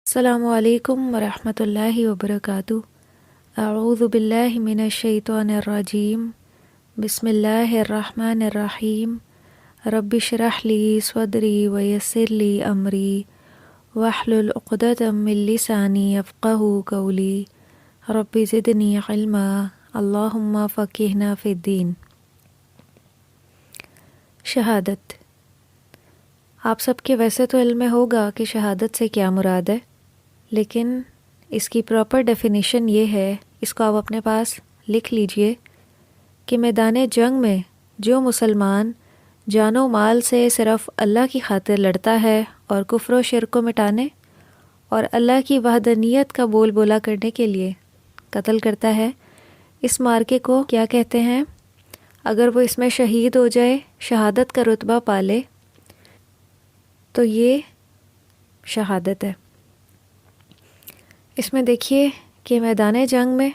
السلام علیکم ورحمۃ اللہ وبرکاتہ۔ اعوذ باللہ من الشیطان الرجیم، بسم اللہ الرحمن الرحیم۔ رب اشرح لی صدری ویسر لی امری واحلل عقدۃ من لسانی یفقہوا قولی رب زدنی علما اللہم فقہنا فی الدین۔ شہادت۔ آپ سب کے ویسے تو علم میں ہوگا کہ شہادت سے کیا مراد ہے، لیکن اس کی پراپر ڈیفینیشن یہ ہے، اس کو آپ اپنے پاس لکھ لیجئے کہ میدان جنگ میں جو مسلمان جان و مال سے صرف اللہ کی خاطر لڑتا ہے اور کفر و شرک کو مٹانے اور اللہ کی وحدانیت کا بول بولا کرنے کے لیے قتل کرتا ہے، اس مارکے کو کیا کہتے ہیں؟ اگر وہ اس میں شہید ہو جائے، شہادت کا رتبہ پالے، تو یہ شہادت ہے۔ اس میں دیکھیے کہ میدان جنگ میں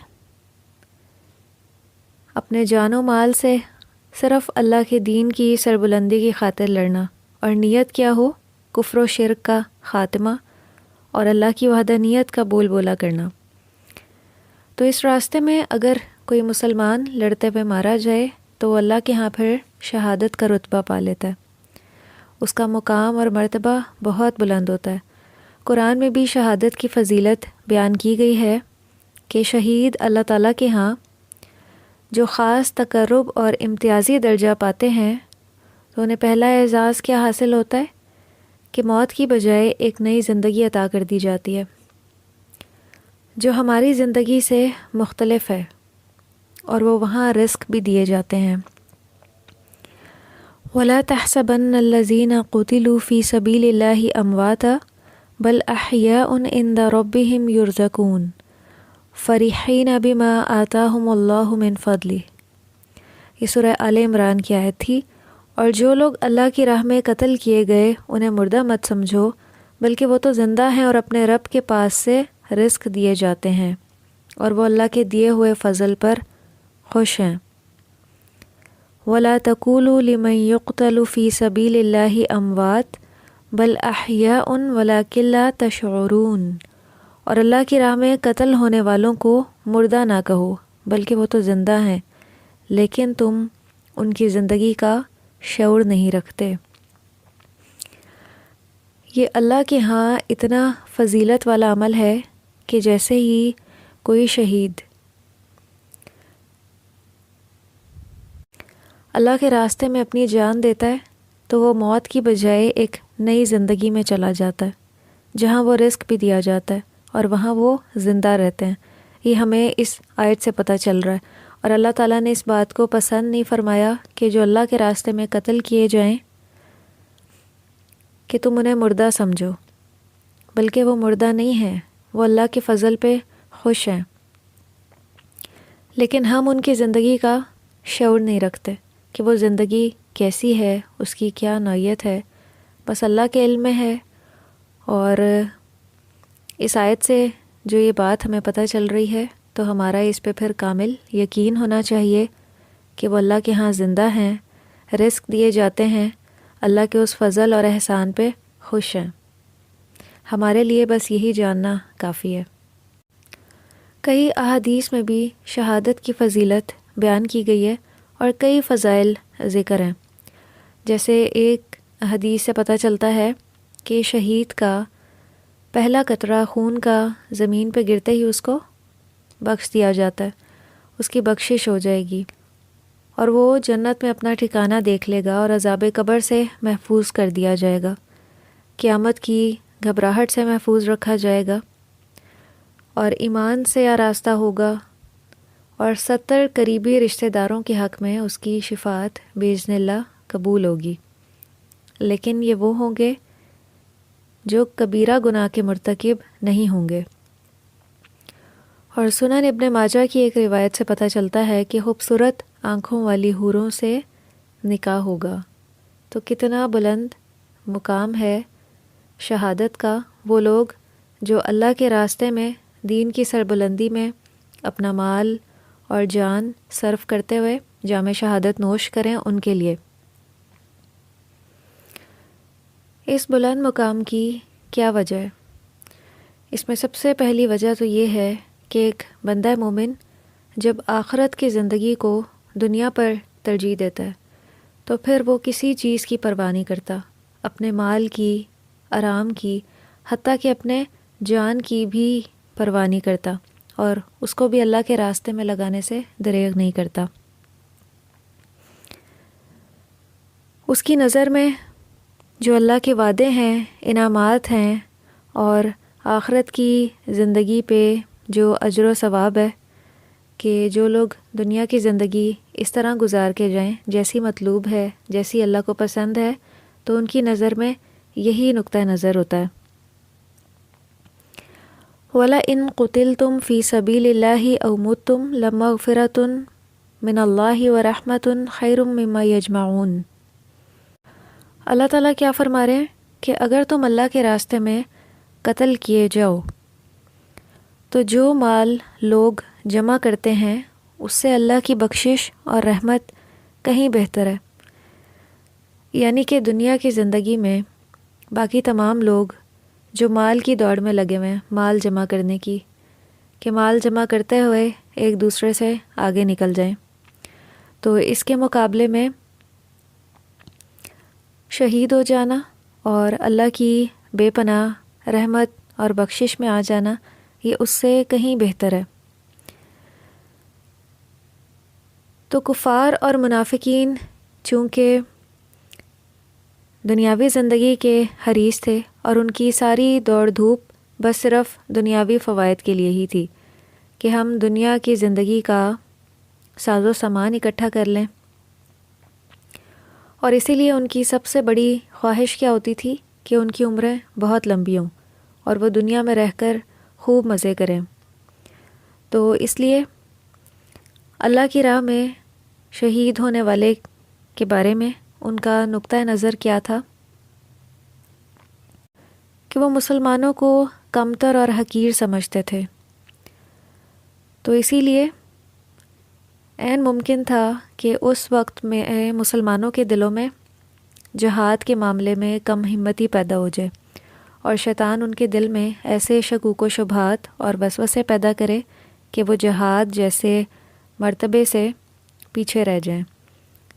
اپنے جان و مال سے صرف اللہ کے دین کی سربلندی کی خاطر لڑنا، اور نیت کیا ہو؟ کفر و شرک کا خاتمہ اور اللہ کی وحدانیت کا بول بولا کرنا۔ تو اس راستے میں اگر کوئی مسلمان لڑتے ہوئے مارا جائے تو وہ اللہ کے ہاں پھر شہادت کا رتبہ پا لیتا ہے، اس کا مقام اور مرتبہ بہت بلند ہوتا ہے۔ قرآن میں بھی شہادت کی فضیلت بیان کی گئی ہے کہ شہید اللہ تعالیٰ کے ہاں جو خاص تقرب اور امتیازی درجہ پاتے ہیں تو انہیں پہلا اعزاز کیا حاصل ہوتا ہے کہ موت کی بجائے ایک نئی زندگی عطا کر دی جاتی ہے جو ہماری زندگی سے مختلف ہے، اور وہ وہاں رزق بھی دیے جاتے ہیں۔ وَلَا تَحْسَبَنَّ الَّذِينَ قُتِلُوا فِي سَبِيلِ اللَّهِ أَمْوَاتًا بل احیاء عند ربهم یرزقون فرحین بما آتاہم اللہ من فضلہ۔ یہ سورہ آل عمران کی آیت تھی۔ اور جو لوگ اللہ کی راہ میں قتل کیے گئے انہیں مردہ مت سمجھو، بلکہ وہ تو زندہ ہیں اور اپنے رب کے پاس سے رزق دیے جاتے ہیں، اور وہ اللہ کے دیے ہوئے فضل پر خوش ہیں۔ وَلَا تَقُولُوا لِمَن يُقْتَلُ فِي سَبِيلِ اللَّهِ أَمْوَاتٌ بل احیاء ولکن لا تشعرون۔ اور اللہ کی راہ میں قتل ہونے والوں کو مردہ نہ کہو، بلکہ وہ تو زندہ ہیں، لیکن تم ان کی زندگی کا شعور نہیں رکھتے۔ یہ اللہ کے ہاں اتنا فضیلت والا عمل ہے کہ جیسے ہی کوئی شہید اللہ کے راستے میں اپنی جان دیتا ہے تو وہ موت کی بجائے ایک نئی زندگی میں چلا جاتا ہے جہاں وہ رزق بھی دیا جاتا ہے اور وہاں وہ زندہ رہتے ہیں۔ یہ ہمیں اس آیت سے پتہ چل رہا ہے، اور اللہ تعالیٰ نے اس بات کو پسند نہیں فرمایا کہ جو اللہ کے راستے میں قتل کیے جائیں کہ تم انہیں مردہ سمجھو، بلکہ وہ مردہ نہیں ہیں، وہ اللہ کے فضل پہ خوش ہیں، لیکن ہم ان کی زندگی کا شعور نہیں رکھتے کہ وہ زندگی کیسی ہے، اس کی کیا نوعیت ہے، بس اللہ کے علم میں ہے۔ اور اس آیت سے جو یہ بات ہمیں پتہ چل رہی ہے تو ہمارا اس پہ پھر کامل یقین ہونا چاہیے کہ وہ اللہ کے ہاں زندہ ہیں، رزق دیے جاتے ہیں، اللہ کے اس فضل اور احسان پہ خوش ہیں۔ ہمارے لیے بس یہی جاننا کافی ہے۔ کئی احادیث میں بھی شہادت کی فضیلت بیان کی گئی ہے اور کئی فضائل ذکر ہیں۔ جیسے ایک حدیث سے پتہ چلتا ہے کہ شہید کا پہلا قطرہ خون کا زمین پہ گرتے ہی اس کو بخش دیا جاتا ہے، اس کی بخشش ہو جائے گی، اور وہ جنت میں اپنا ٹھکانہ دیکھ لے گا اور عذاب قبر سے محفوظ کر دیا جائے گا، قیامت کی گھبراہٹ سے محفوظ رکھا جائے گا، اور ایمان سے آراستہ ہوگا، اور 70 قریبی رشتہ داروں کے حق میں اس کی شفاعت باذن اللہ قبول ہوگی۔ لیکن یہ وہ ہوں گے جو کبیرہ گناہ کے مرتکب نہیں ہوں گے۔ اور سنن ابن ماجہ کی ایک روایت سے پتہ چلتا ہے کہ خوبصورت آنکھوں والی حوروں سے نکاح ہوگا۔ تو کتنا بلند مقام ہے شہادت کا۔ وہ لوگ جو اللہ کے راستے میں دین کی سربلندی میں اپنا مال اور جان صرف کرتے ہوئے جام شہادت نوش کریں، ان کے لیے اس بلند مقام کی کیا وجہ ہے؟ اس میں سب سے پہلی وجہ تو یہ ہے کہ ایک بندہ مومن جب آخرت کی زندگی کو دنیا پر ترجیح دیتا ہے تو پھر وہ کسی چیز کی پرواہ نہیں کرتا، اپنے مال کی، آرام کی، حتیٰ کہ اپنے جان کی بھی پرواہ نہیں کرتا، اور اس کو بھی اللہ کے راستے میں لگانے سے دریغ نہیں کرتا۔ اس کی نظر میں جو اللہ کے وعدے ہیں، انعامات ہیں، اور آخرت کی زندگی پہ جو اجر و ثواب ہے کہ جو لوگ دنیا کی زندگی اس طرح گزار کے جائیں جیسی مطلوب ہے، جیسی اللہ کو پسند ہے، تو ان کی نظر میں یہی نقطہ نظر ہوتا ہے۔ وَلَئِن قُتِلْتُمْ فِي سَبِيلِ اللَّهِ أَوْ مُتْتُمْ لَمَغْفِرَةٌ مِّنَ اللَّهِ وَرَحْمَةٌ خَيْرٌ مِّمَّا يَجْمَعُونَ۔ اللہ تعالیٰ کیا فرما رہے ہیں کہ اگر تم اللہ کے راستے میں قتل کیے جاؤ تو جو مال لوگ جمع کرتے ہیں اس سے اللہ کی بخشش اور رحمت کہیں بہتر ہے۔ یعنی کہ دنیا کی زندگی میں باقی تمام لوگ جو مال کی دوڑ میں لگے ہوئے ہیں، مال جمع کرنے کی، کہ مال جمع کرتے ہوئے ایک دوسرے سے آگے نکل جائیں، تو اس کے مقابلے میں شہید ہو جانا اور اللہ کی بے پناہ رحمت اور بخشش میں آ جانا، یہ اس سے کہیں بہتر ہے۔ تو کفار اور منافقین چونکہ دنیاوی زندگی کے حریص تھے اور ان کی ساری دوڑ دھوپ بس صرف دنیاوی فوائد کے لیے ہی تھی کہ ہم دنیا کی زندگی کا ساز و سامان اکٹھا کر لیں، اور اسی لیے ان کی سب سے بڑی خواہش کیا ہوتی تھی کہ ان کی عمریں بہت لمبی ہوں اور وہ دنیا میں رہ کر خوب مزے کریں۔ تو اس لیے اللہ کی راہ میں شہید ہونے والے کے بارے میں ان کا نقطہ نظر کیا تھا کہ وہ مسلمانوں کو کمتر اور حقیر سمجھتے تھے۔ تو اسی لیے عین ممکن تھا کہ اس وقت میں مسلمانوں کے دلوں میں جہاد کے معاملے میں کم ہمتی پیدا ہو جائے، اور شیطان ان کے دل میں ایسے شکوک و شبہات اور وسوسے پیدا کرے کہ وہ جہاد جیسے مرتبے سے پیچھے رہ جائیں۔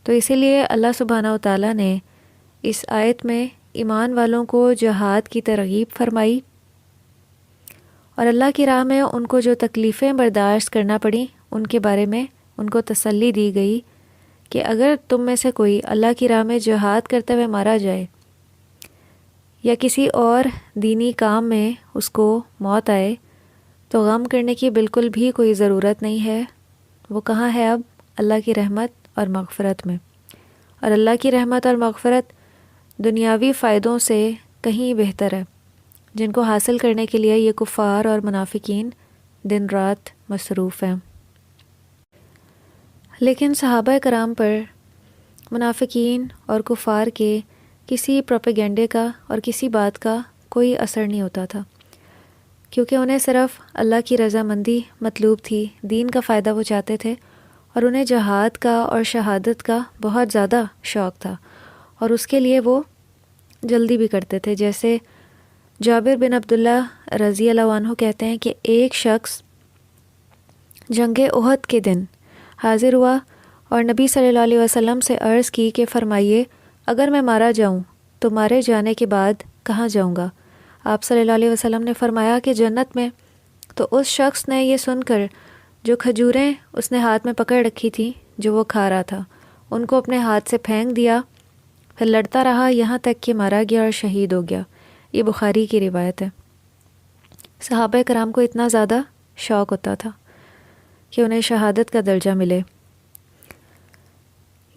تو اسی لیے اللہ سبحانہ و تعالیٰ نے اس آیت میں ایمان والوں کو جہاد کی ترغیب فرمائی، اور اللہ کی راہ میں ان کو جو تکلیفیں برداشت کرنا پڑیں ان کے بارے میں ان کو تسلی دی گئی کہ اگر تم میں سے کوئی اللہ کی راہ میں جہاد کرتے ہوئے مارا جائے یا کسی اور دینی کام میں اس کو موت آئے تو غم کرنے کی بالکل بھی کوئی ضرورت نہیں ہے۔ وہ کہاں ہے اب؟ اللہ کی رحمت اور مغفرت میں، اور اللہ کی رحمت اور مغفرت دنیاوی فائدوں سے کہیں بہتر ہے جن کو حاصل کرنے کے لیے یہ کفار اور منافقین دن رات مصروف ہیں۔ لیکن صحابہ کرام پر منافقین اور کفار کے کسی پروپیگنڈے کا اور کسی بات کا کوئی اثر نہیں ہوتا تھا، کیونکہ انہیں صرف اللہ کی رضامندی مطلوب تھی، دین کا فائدہ وہ چاہتے تھے، اور انہیں جہاد کا اور شہادت کا بہت زیادہ شوق تھا، اور اس کے لیے وہ جلدی بھی کرتے تھے۔ جیسے جابر بن عبداللہ رضی اللہ عنہ کہتے ہیں کہ ایک شخص جنگ احد کے دن حاضر ہوا اور نبی صلی اللہ علیہ وسلم سے عرض کی کہ فرمائیے اگر میں مارا جاؤں تو مارے جانے کے بعد کہاں جاؤں گا؟ آپ صلی اللہ علیہ وسلم نے فرمایا کہ جنت میں۔ تو اس شخص نے یہ سن کر جو کھجوریں اس نے ہاتھ میں پکڑ رکھی تھیں جو وہ کھا رہا تھا ان کو اپنے ہاتھ سے پھینک دیا، پھر لڑتا رہا یہاں تک کہ مارا گیا اور شہید ہو گیا۔ یہ بخاری کی روایت ہے۔ صحابہ کرام کو اتنا زیادہ شوق ہوتا تھا کہ انہیں شہادت کا درجہ ملے۔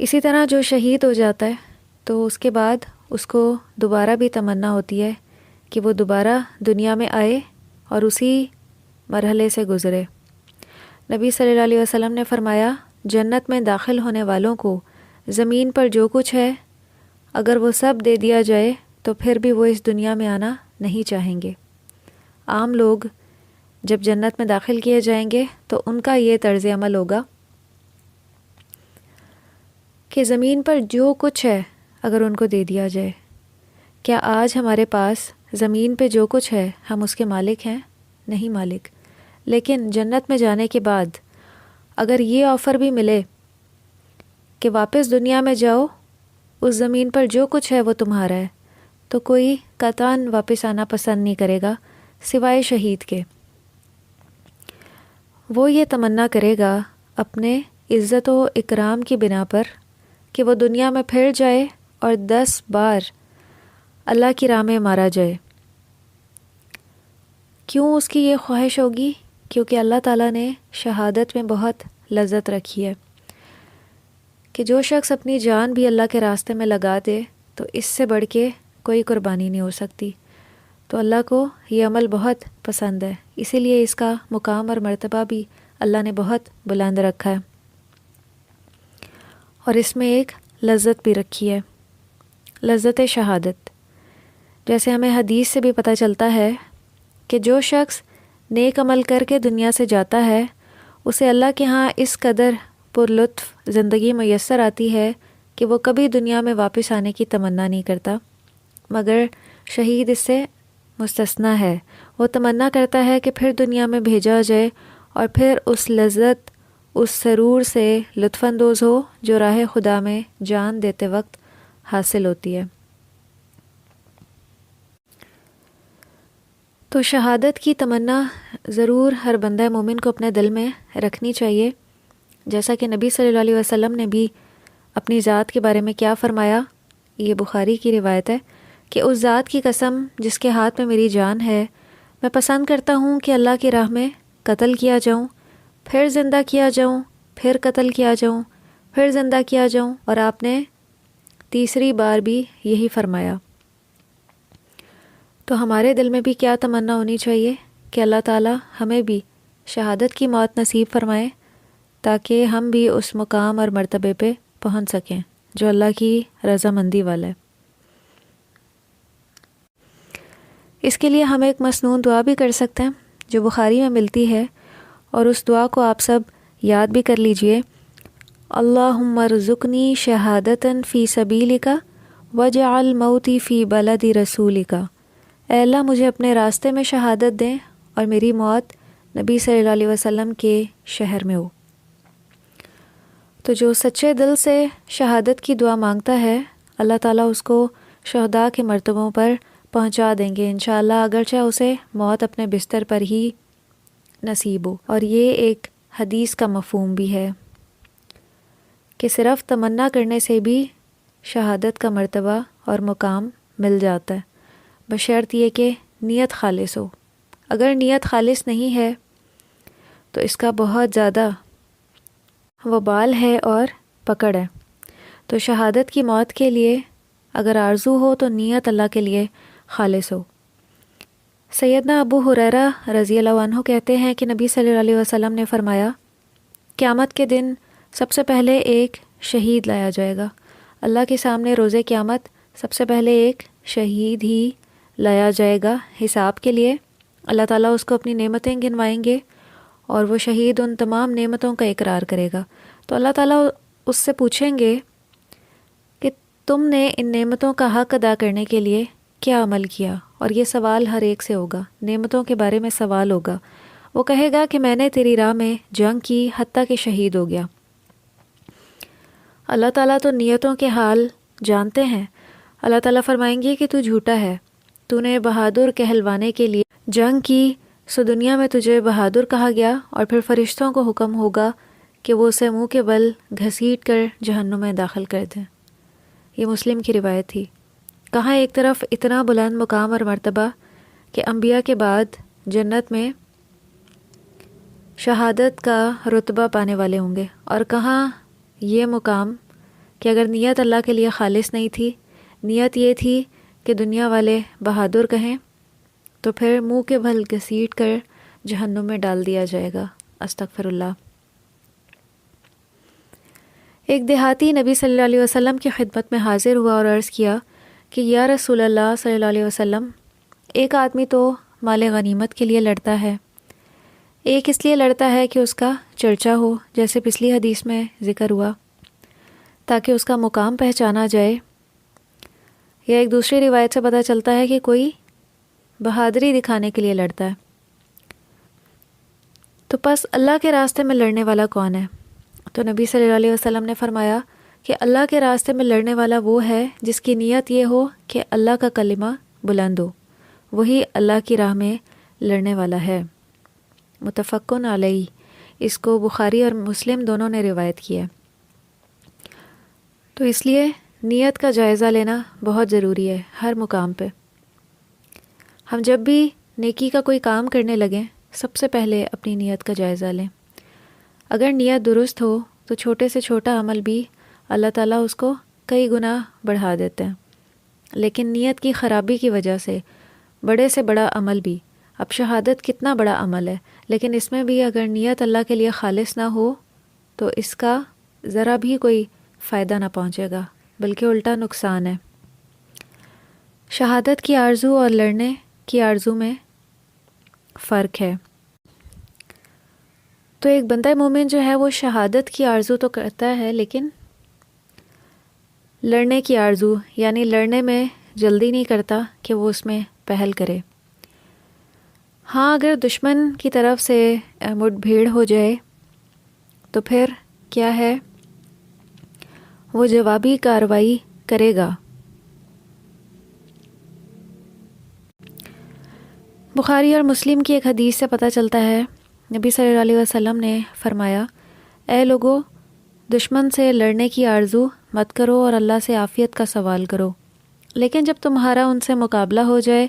اسی طرح جو شہید ہو جاتا ہے تو اس کے بعد اس کو دوبارہ بھی تمنا ہوتی ہے کہ وہ دوبارہ دنیا میں آئے اور اسی مرحلے سے گزرے۔ نبی صلی اللہ علیہ وسلم نے فرمایا جنت میں داخل ہونے والوں کو زمین پر جو کچھ ہے اگر وہ سب دے دیا جائے تو پھر بھی وہ اس دنیا میں آنا نہیں چاہیں گے۔ عام لوگ جب جنت میں داخل کیے جائیں گے تو ان کا یہ طرز عمل ہوگا کہ زمین پر جو کچھ ہے اگر ان کو دے دیا جائے، کیا آج ہمارے پاس زمین پہ جو کچھ ہے ہم اس کے مالک ہیں؟ نہیں مالک۔ لیکن جنت میں جانے کے بعد اگر یہ آفر بھی ملے کہ واپس دنیا میں جاؤ، اس زمین پر جو کچھ ہے وہ تمہارا ہے، تو کوئی قطعاً واپس آنا پسند نہیں کرے گا سوائے شہید کے۔ وہ یہ تمنا کرے گا اپنے عزت و اکرام کی بنا پر کہ وہ دنیا میں پھر جائے اور 10 بار اللہ کی راہ میں مارا جائے۔ کیوں اس کی یہ خواہش ہوگی؟ کیونکہ اللہ تعالیٰ نے شہادت میں بہت لذت رکھی ہے کہ جو شخص اپنی جان بھی اللہ کے راستے میں لگا دے تو اس سے بڑھ کے کوئی قربانی نہیں ہو سکتی۔ تو اللہ کو یہ عمل بہت پسند ہے، اسی لیے اس کا مقام اور مرتبہ بھی اللہ نے بہت بلند رکھا ہے، اور اس میں ایک لذت بھی رکھی ہے، لذت شہادت۔ جیسے ہمیں حدیث سے بھی پتہ چلتا ہے کہ جو شخص نیک عمل کر کے دنیا سے جاتا ہے اسے اللہ کے ہاں اس قدر پر لطف زندگی میسر آتی ہے کہ وہ کبھی دنیا میں واپس آنے کی تمنا نہیں کرتا، مگر شہید اس سے مستثنیٰ ہے۔ وہ تمنا کرتا ہے کہ پھر دنیا میں بھیجا جائے اور پھر اس لذت، اس سرور سے لطف اندوز ہو جو راہ خدا میں جان دیتے وقت حاصل ہوتی ہے۔ تو شہادت کی تمنا ضرور ہر بندہ مومن کو اپنے دل میں رکھنی چاہیے، جیسا کہ نبی صلی اللہ علیہ وسلم نے بھی اپنی ذات کے بارے میں کیا فرمایا۔ یہ بخاری کی روایت ہے کہ اس ذات کی قسم جس کے ہاتھ میں میری جان ہے، میں پسند کرتا ہوں کہ اللہ کی راہ میں قتل کیا جاؤں، پھر زندہ کیا جاؤں، پھر قتل کیا جاؤں، پھر زندہ کیا جاؤں، اور آپ نے تیسری بار بھی یہی فرمایا۔ تو ہمارے دل میں بھی کیا تمنا ہونی چاہیے کہ اللہ تعالیٰ ہمیں بھی شہادت کی موت نصیب فرمائے تاکہ ہم بھی اس مقام اور مرتبے پہ پہنچ سکیں جو اللہ کی رضامندی والا ہے۔ اس کے لیے ہم ایک مسنون دعا بھی کر سکتے ہیں جو بخاری میں ملتی ہے، اور اس دعا کو آپ سب یاد بھی کر لیجئے۔ اللہم ارزقنی شہادتاً فی سبیلک واجعل موتی فی بلد رسولک۔ اے اللہ مجھے اپنے راستے میں شہادت دیں اور میری موت نبی صلی اللہ علیہ وسلم کے شہر میں ہو۔ تو جو سچے دل سے شہادت کی دعا مانگتا ہے اللہ تعالیٰ اس کو شہداء کے مرتبوں پر پہنچا دیں گے انشاءاللہ، اگرچہ اسے موت اپنے بستر پر ہی نصیب ہو۔ اور یہ ایک حدیث کا مفہوم بھی ہے کہ صرف تمنا کرنے سے بھی شہادت کا مرتبہ اور مقام مل جاتا ہے، بشرط یہ کہ نیت خالص ہو۔ اگر نیت خالص نہیں ہے تو اس کا بہت زیادہ وبال ہے اور پکڑ ہے۔ تو شہادت کی موت کے لیے اگر آرزو ہو تو نیت اللہ کے لیے خالص ہو۔ سیدنا ابو ہریرہ رضی اللہ عنہ کہتے ہیں کہ نبی صلی اللہ علیہ وسلم نے فرمایا، قیامت کے دن سب سے پہلے ایک شہید لایا جائے گا۔ اللہ کے سامنے روز قیامت سب سے پہلے ایک شہید ہی لایا جائے گا حساب کے لیے۔ اللہ تعالیٰ اس کو اپنی نعمتیں گنوائیں گے اور وہ شہید ان تمام نعمتوں کا اقرار کرے گا۔ تو اللہ تعالیٰ اس سے پوچھیں گے کہ تم نے ان نعمتوں کا حق ادا کرنے کے لیے کیا عمل کیا؟ اور یہ سوال ہر ایک سے ہوگا، نعمتوں کے بارے میں سوال ہوگا۔ وہ کہے گا کہ میں نے تیری راہ میں جنگ کی حتیٰ کہ شہید ہو گیا۔ اللہ تعالیٰ تو نیتوں کے حال جانتے ہیں۔ اللہ تعالیٰ فرمائیں گے کہ تو جھوٹا ہے، تو نے بہادر کہلوانے کے لیے جنگ کی، سو دنیا میں تجھے بہادر کہا گیا، اور پھر فرشتوں کو حکم ہوگا کہ وہ اسے منہ کے بل گھسیٹ کر جہنم میں داخل کر دیں۔ یہ مسلم کی روایت تھی۔ کہاں ایک طرف اتنا بلند مقام اور مرتبہ کہ انبیاء کے بعد جنت میں شہادت کا رتبہ پانے والے ہوں گے، اور کہاں یہ مقام کہ اگر نیت اللہ کے لیے خالص نہیں تھی، نیت یہ تھی کہ دنیا والے بہادر کہیں، تو پھر منہ کے بل گھسیٹ کر جہنم میں ڈال دیا جائے گا۔ استغفر اللہ۔ ایک دیہاتی نبی صلی اللہ علیہ وسلم کی خدمت میں حاضر ہوا اور عرض کیا کہ یا رسول اللہ صلی اللہ علیہ وسلم، ایک آدمی تو مال غنیمت کے لیے لڑتا ہے، ایک اس لیے لڑتا ہے کہ اس کا چرچا ہو، جیسے پچھلی حدیث میں ذکر ہوا، تاکہ اس کا مقام پہچانا جائے۔ یا ایک دوسری روایت سے پتہ چلتا ہے کہ کوئی بہادری دکھانے کے لیے لڑتا ہے۔ تو پس اللہ کے راستے میں لڑنے والا کون ہے؟ تو نبی صلی اللہ علیہ وسلم نے فرمایا کہ اللہ کے راستے میں لڑنے والا وہ ہے جس کی نیت یہ ہو کہ اللہ کا کلمہ بلند ہو، وہی اللہ کی راہ میں لڑنے والا ہے۔ متفقن علیہ، اس کو بخاری اور مسلم دونوں نے روایت کیا ہے۔ تو اس لیے نیت کا جائزہ لینا بہت ضروری ہے ہر مقام پہ۔ ہم جب بھی نیکی کا کوئی کام کرنے لگیں سب سے پہلے اپنی نیت کا جائزہ لیں۔ اگر نیت درست ہو تو چھوٹے سے چھوٹا عمل بھی اللہ تعالیٰ اس کو کئی گنا بڑھا دیتے ہیں، لیکن نیت کی خرابی کی وجہ سے بڑے سے بڑا عمل بھی، اب شہادت کتنا بڑا عمل ہے، لیکن اس میں بھی اگر نیت اللہ کے لیے خالص نہ ہو تو اس کا ذرا بھی کوئی فائدہ نہ پہنچے گا، بلکہ الٹا نقصان ہے۔ شہادت کی آرزو اور لڑنے کی آرزو میں فرق ہے۔ تو ایک بندہ مومن جو ہے وہ شہادت کی آرزو تو کرتا ہے، لیکن لڑنے کی آرزو یعنی لڑنے میں جلدی نہیں کرتا کہ وہ اس میں پہل کرے۔ ہاں، اگر دشمن کی طرف سے مٹ بھیڑ ہو جائے تو پھر کیا ہے، وہ جوابی کارروائی کرے گا۔ بخاری اور مسلم کی ایک حدیث سے پتہ چلتا ہے، نبی صلی اللہ علیہ وسلم نے فرمایا، اے لوگو، دشمن سے لڑنے کی آرزو مت کرو اور اللہ سے عافیت کا سوال کرو، لیکن جب تمہارا ان سے مقابلہ ہو جائے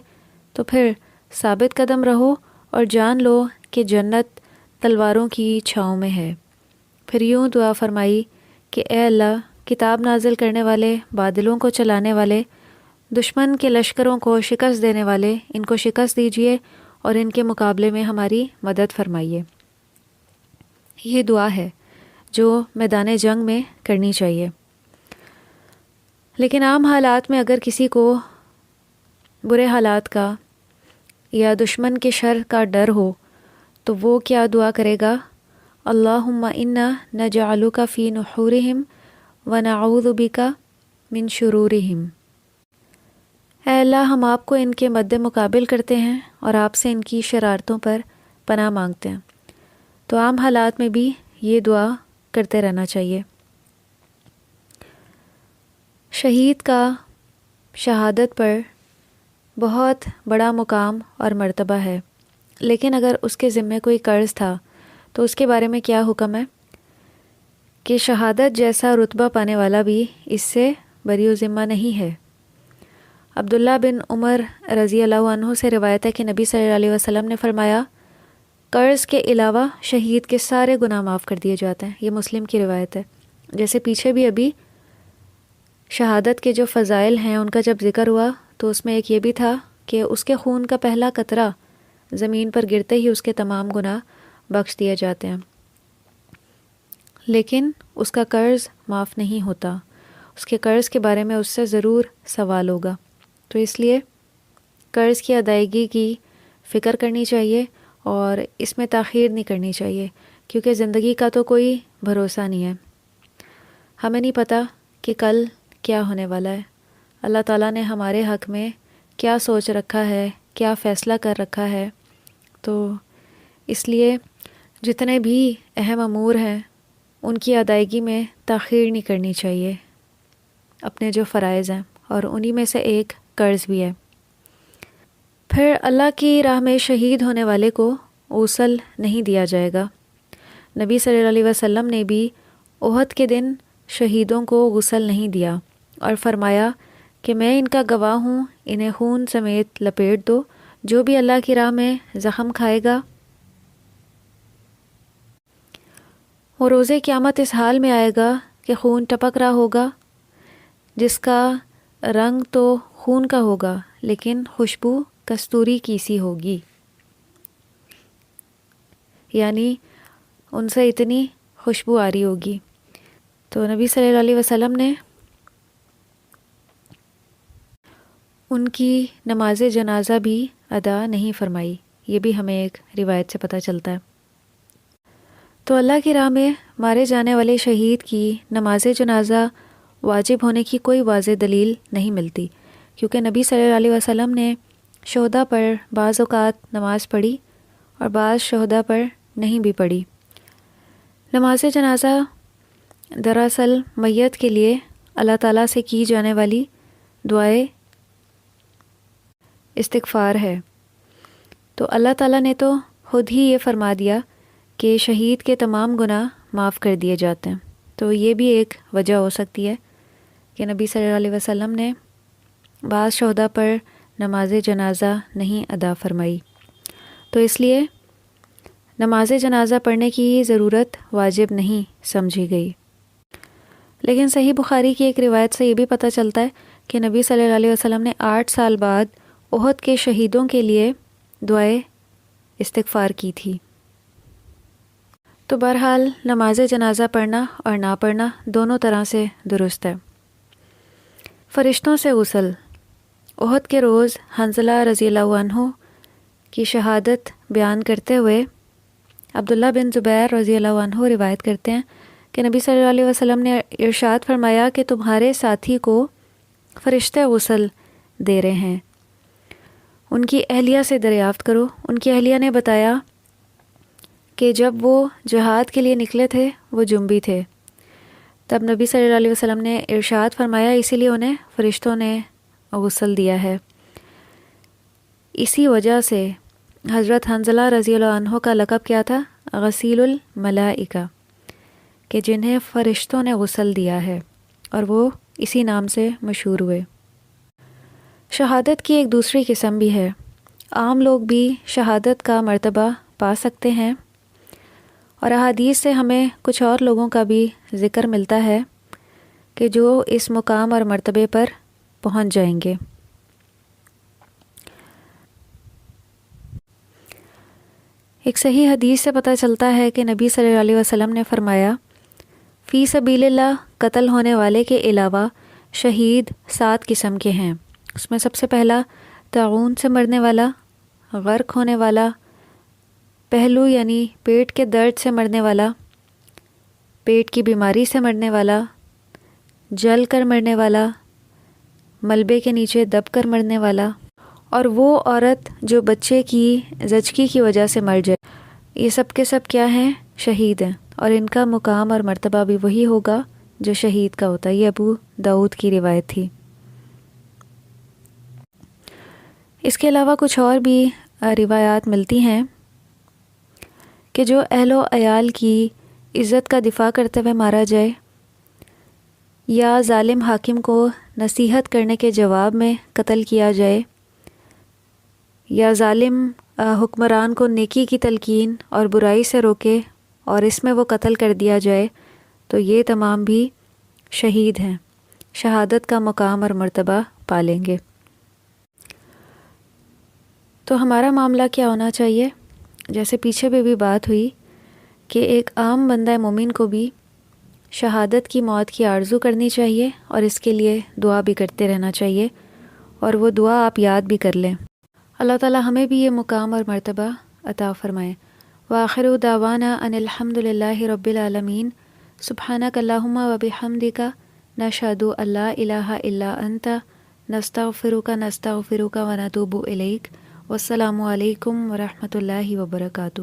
تو پھر ثابت قدم رہو اور جان لو کہ جنت تلواروں کی چھاؤں میں ہے۔ پھر یوں دعا فرمائی کہ اے اللہ، کتاب نازل کرنے والے، بادلوں کو چلانے والے، دشمن کے لشکروں کو شکست دینے والے، ان کو شکست دیجیے اور ان کے مقابلے میں ہماری مدد فرمائیے۔ یہ دعا ہے جو میدان جنگ میں کرنی چاہیے۔ لیکن عام حالات میں اگر کسی کو برے حالات کا یا دشمن کے شر کا ڈر ہو تو وہ کیا دعا کرے گا؟ اللہم انا نجعلک فی نحورہم ونعوذ بک من شرورہم۔ اے اللہ، ہم آپ کو ان کے مد مقابل کرتے ہیں اور آپ سے ان کی شرارتوں پر پناہ مانگتے ہیں۔ تو عام حالات میں بھی یہ دعا کرتے رہنا چاہیے۔ شہید کا شہادت پر بہت بڑا مقام اور مرتبہ ہے، لیکن اگر اس کے ذمے کوئی قرض تھا تو اس کے بارے میں کیا حکم ہے کہ شہادت جیسا رتبہ پانے والا بھی اس سے بری و ذمہ نہیں ہے۔ عبداللہ بن عمر رضی اللہ عنہ سے روایت ہے کہ نبی صلی اللہ علیہ وسلم نے فرمایا، قرض کے علاوہ شہید کے سارے گناہ معاف کر دیے جاتے ہیں۔ یہ مسلم کی روایت ہے۔ جیسے پیچھے بھی ابھی شہادت کے جو فضائل ہیں ان کا جب ذکر ہوا تو اس میں ایک یہ بھی تھا کہ اس کے خون کا پہلا قطرہ زمین پر گرتے ہی اس کے تمام گناہ بخش دیے جاتے ہیں، لیکن اس کا قرض معاف نہیں ہوتا۔ اس کے قرض کے بارے میں اس سے ضرور سوال ہوگا۔ تو اس لیے قرض کی ادائیگی کی فکر کرنی چاہیے اور اس میں تاخیر نہیں کرنی چاہیے، کیونکہ زندگی کا تو کوئی بھروسہ نہیں ہے۔ ہمیں نہیں پتہ کہ کل کیا ہونے والا ہے، اللہ تعالیٰ نے ہمارے حق میں کیا سوچ رکھا ہے، کیا فیصلہ کر رکھا ہے۔ تو اس لیے جتنے بھی اہم امور ہیں ان کی ادائیگی میں تاخیر نہیں کرنی چاہیے، اپنے جو فرائض ہیں، اور انہی میں سے ایک قرض بھی ہے۔ پھر اللہ کی راہ میں شہید ہونے والے کو غسل نہیں دیا جائے گا۔ نبی صلی اللہ علیہ وسلم نے بھی احد کے دن شہیدوں کو غسل نہیں دیا اور فرمایا کہ میں ان کا گواہ ہوں، انہیں خون سمیت لپیٹ دو، جو بھی اللہ کی راہ میں زخم کھائے گا وہ روز قیامت اس حال میں آئے گا کہ خون ٹپک رہا ہوگا، جس کا رنگ تو خون کا ہوگا لیکن خوشبو کستوری کی سی ہوگی، یعنی ان سے اتنی خوشبو آ رہی ہوگی۔ تو نبی صلی اللہ علیہ وسلم نے ان کی نماز جنازہ بھی ادا نہیں فرمائی، یہ بھی ہمیں ایک روایت سے پتہ چلتا ہے۔ تو اللہ کی راہ میں مارے جانے والے شہید کی نماز جنازہ واجب ہونے کی کوئی واضح دلیل نہیں ملتی، کیونکہ نبی صلی اللہ علیہ وسلم نے شہداء پر بعض اوقات نماز پڑھی اور بعض شہداء پر نہیں بھی پڑھی۔ نماز جنازہ دراصل میت کے لیے اللہ تعالیٰ سے کی جانے والی دعائے استغفار ہے۔ تو اللہ تعالیٰ نے تو خود ہی یہ فرما دیا کہ شہید کے تمام گناہ معاف کر دیے جاتے ہیں، تو یہ بھی ایک وجہ ہو سکتی ہے کہ نبی صلی اللہ علیہ وسلم نے بعض شہداء پر نماز جنازہ نہیں ادا فرمائی۔ تو اس لیے نماز جنازہ پڑھنے کی ضرورت واجب نہیں سمجھی گئی۔ لیکن صحیح بخاری کی ایک روایت سے یہ بھی پتہ چلتا ہے کہ نبی صلی اللہ علیہ وسلم نے 8 سال بعد احد کے شہیدوں کے لیے دعائے استغفار کی تھی۔ تو بہرحال نماز جنازہ پڑھنا اور نہ پڑھنا دونوں طرح سے درست ہے۔ فرشتوں سے غسل۔ احد کے روز حنظلہ رضی اللہ عنہ کی شہادت بیان کرتے ہوئے عبداللہ بن زبیر رضی اللہ عنہ روایت کرتے ہیں کہ نبی صلی اللہ علیہ وسلم نے ارشاد فرمایا کہ تمہارے ساتھی کو فرشتے غسل دے رہے ہیں، ان کی اہلیہ سے دریافت کرو۔ ان کی اہلیہ نے بتایا کہ جب وہ جہاد کے لیے نکلے تھے وہ جنبی تھے، تب نبی صلی اللہ علیہ وسلم نے ارشاد فرمایا اسی لیے انہیں فرشتوں نے غسل دیا ہے۔ اسی وجہ سے حضرت حنظلہ رضی اللہ عنہ کا لقب کیا تھا؟ غسیل الملائکہ، کہ جنہیں فرشتوں نے غسل دیا ہے، اور وہ اسی نام سے مشہور ہوئے۔ شہادت کی ایک دوسری قسم بھی ہے۔ عام لوگ بھی شہادت کا مرتبہ پا سکتے ہیں، اور احادیث سے ہمیں کچھ اور لوگوں کا بھی ذکر ملتا ہے کہ جو اس مقام اور مرتبے پر پہنچ جائیں گے۔ ایک صحیح حدیث سے پتہ چلتا ہے کہ نبی صلی اللہ علیہ وسلم نے فرمایا، فی سبیل اللہ قتل ہونے والے کے علاوہ شہید 7 قسم کے ہیں۔ اس میں سب سے پہلا طاعون سے مرنے والا، غرق ہونے والا، پہلو یعنی پیٹ کے درد سے مرنے والا، پیٹ کی بیماری سے مرنے والا، جل کر مرنے والا، ملبے کے نیچے دب کر مرنے والا، اور وہ عورت جو بچے کی زچگی کی وجہ سے مر جائے۔ یہ سب کے سب کیا ہیں؟ شہید ہیں، اور ان کا مقام اور مرتبہ بھی وہی ہوگا جو شہید کا ہوتا ہے۔ یہ ابو داؤد کی روایت تھی۔ اس کے علاوہ کچھ اور بھی روایات ملتی ہیں کہ جو اہل و عیال کی عزت کا دفاع کرتے ہوئے مارا جائے، یا ظالم حاکم کو نصیحت کرنے کے جواب میں قتل کیا جائے، یا ظالم حکمران کو نیکی کی تلقین اور برائی سے روکے اور اس میں وہ قتل کر دیا جائے، تو یہ تمام بھی شہید ہیں، شہادت کا مقام اور مرتبہ پالیں گے۔ تو ہمارا معاملہ کیا ہونا چاہیے؟ جیسے پیچھے بھی بات ہوئی کہ ایک عام بندہ مومن کو بھی شہادت کی موت کی آرزو کرنی چاہیے، اور اس کے لیے دعا بھی کرتے رہنا چاہیے، اور وہ دعا آپ یاد بھی کر لیں۔ اللہ تعالیٰ ہمیں بھی یہ مقام اور مرتبہ عطا فرمائے۔ وآخر دعوانا ان الحمد للہ رب العالمین، سبحانک اللہم و بحمدک، نشہد ان لا الہ الا انت، نستغفرک و نتوب الیک۔ والسلام علیکم ورحمۃ اللہ وبرکاتہ۔